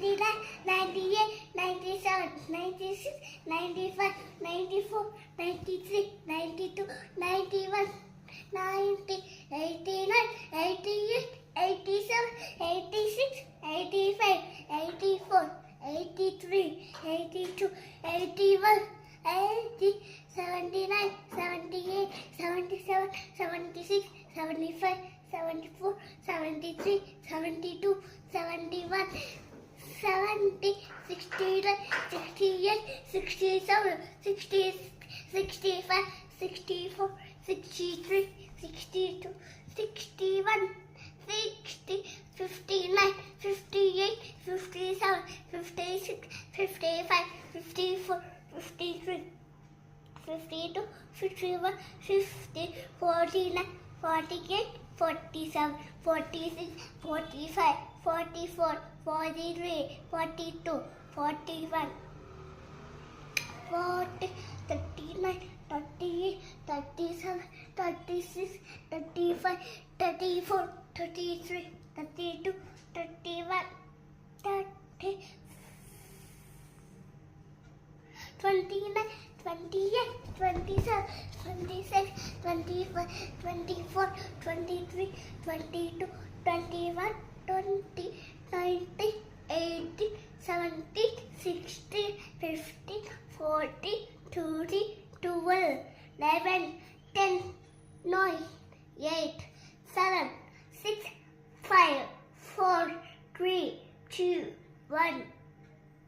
99, 98, 97, 96, 95, 94, 93, 92, 91, 90, 89, 88, 87, 86, 85, 84, 83, 82, 81, 80, 79, 78, 77, 76, 75, 74, 73, 72, 71, 70, 69, 68, 67, 60, 65, 64, 63, 62, 61, 60, 59, 58, 57, 56, 55, 54, 53, 52, 51, 50, 49, 48, 47, 46, 45, 44, 43, 42, 41, 40, 39, 38, 37, 36, 35, 34, 33, 32, 31, 30, 29, 28, 27, 26, 25, 24, 23, 22, 21, 20, 19, 18, 17, 16, 15, 14, 13, 12, 11, 10, 9, 8, 7, 6, 5, 4, 3, 2, 1.